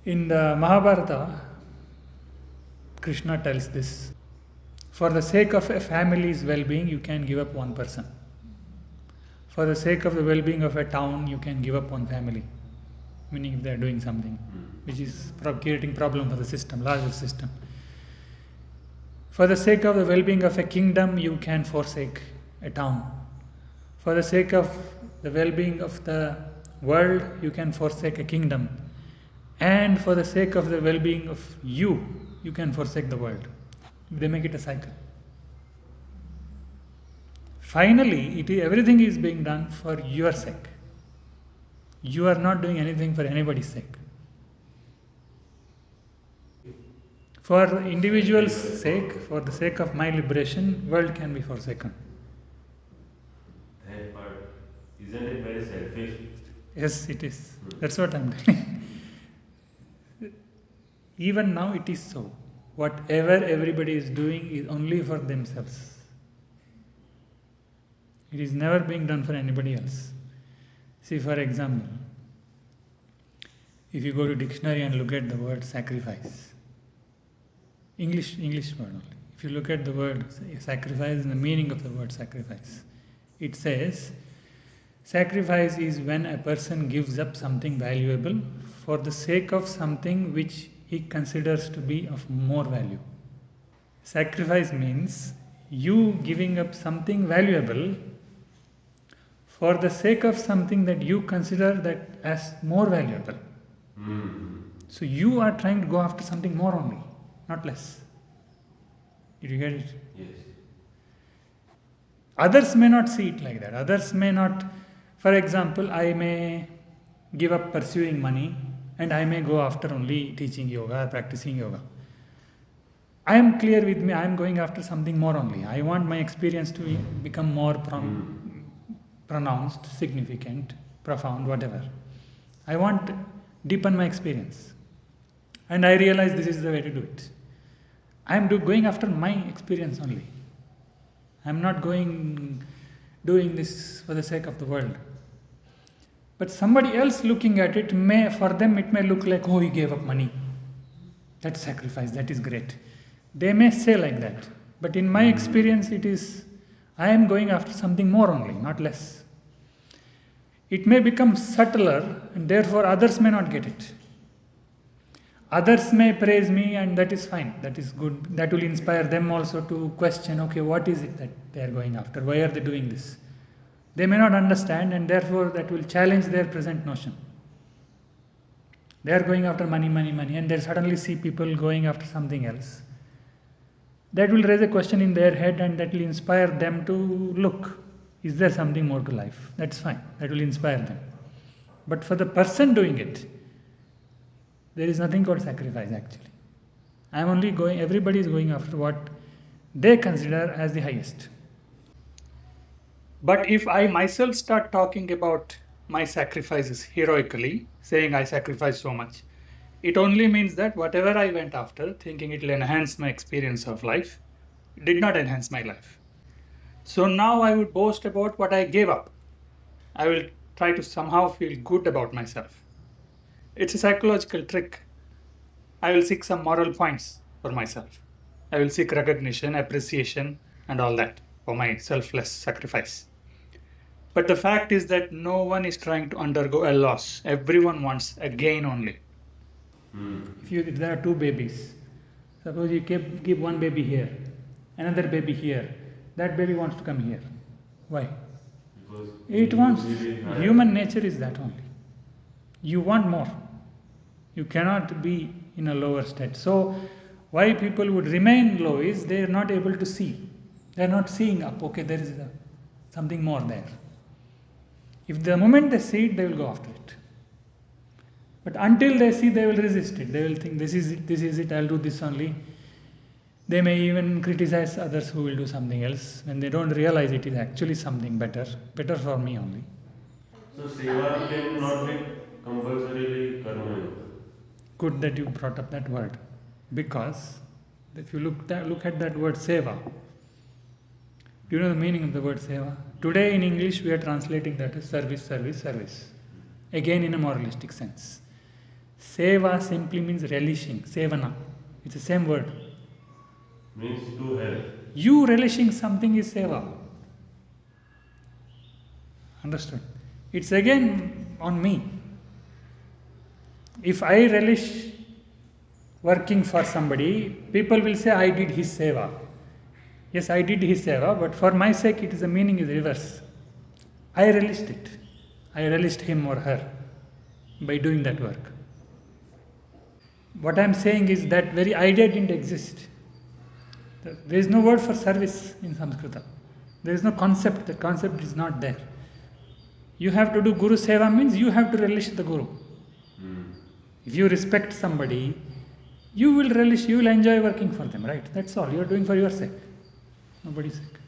In the Mahabharata, Krishna tells this: for the sake of a family's well-being, you can give up one person. For the sake of the well-being of a town, you can give up one family. Meaning if they are doing something which is creating problem for the system, larger system. For the sake of the well-being of a kingdom, you can forsake a town. For the sake of the well-being of the world, you can forsake a kingdom. And for the sake of the well-being of you, you can forsake the world. They make it a cycle. Finally, everything is being done for your sake. You are not doing anything for anybody's sake. For the individual's sake, for the sake of my liberation, world can be forsaken. That part, isn't it very selfish? Yes, it is. That's what I'm telling. Even now it is so. Whatever everybody is doing is only for themselves. It is never being done for anybody else. See, for example, if you go to dictionary and look at the word sacrifice, English word only. If you look at the word sacrifice and the meaning of the word sacrifice, it says sacrifice is when a person gives up something valuable for the sake of something which he considers to be of more value. Sacrifice means you giving up something valuable for the sake of something that you consider that as more valuable. So you are trying to go after something more only, not less. Did you get it? Yes. Others may not see it like that. Others may not, for example, I may give up pursuing money and I may go after only teaching yoga or practicing yoga. I am clear with me, I am going after something more only. I want my experience to become more pronounced, significant, profound, whatever. I want to deepen my experience. And I realize this is the way to do it. I am going after my experience only. I am not doing this for the sake of the world. But somebody else looking at it for them it may look like, oh, he gave up money. That's sacrifice, that is great. They may say like that. But in my experience it is, I am going after something more only, not less. It may become subtler and therefore others may not get it. Others may praise me and that is fine, that is good. That will inspire them also to question, okay, what is it that they are going after? Why are they doing this? They may not understand and therefore that will challenge their present notion. They are going after money and they suddenly see people going after something else. That will raise a question in their head and that will inspire them to look, is there something more to life? That's fine, that will inspire them. But for the person doing it, there is nothing called sacrifice actually. Everybody is going after what they consider as the highest. But if I myself start talking about my sacrifices heroically, saying I sacrificed so much, it only means that whatever I went after, thinking it will enhance my experience of life, did not enhance my life. So now I would boast about what I gave up. I will try to somehow feel good about myself. It's a psychological trick. I will seek some moral points for myself. I will seek recognition, appreciation, and all that for my selfless sacrifice. But the fact is that no one is trying to undergo a loss. Everyone wants a gain only. If there are two babies, suppose you give one baby here, another baby here, that baby wants to come here. Why? Because It wants, human nature is that only. You want more. You cannot be in a lower state. So why people would remain low is they are not able to see. They are not seeing up, okay, there is something more there. If the moment they see it, they will go after it. But until they see, they will resist it. They will think this is it, I'll do this only. They may even criticize others who will do something else when they don't realize it is actually something better for me only. so Seva cannot be compulsorily karma yoga. Good that you brought up that word, because if you look at that word seva, do you know the meaning of the word seva? Today in English we are translating that as service. Again in a moralistic sense. Seva simply means relishing. Sevana. It's the same word. Means to help. You relishing something is seva. Understood? It's again on me. If I relish working for somebody, people will say I did his seva. Yes, I did his seva, but for my sake, it is the meaning is reverse. I relished it. I relished him or her by doing that work. What I am saying is that very idea didn't exist. There is no word for service in Sanskrit. There is no concept. The concept is not there. You have to do Guru Seva means you have to relish the Guru. If you respect somebody, you will relish, you will enjoy working for them, right? That's all. You are doing for your sake, nobody's sake.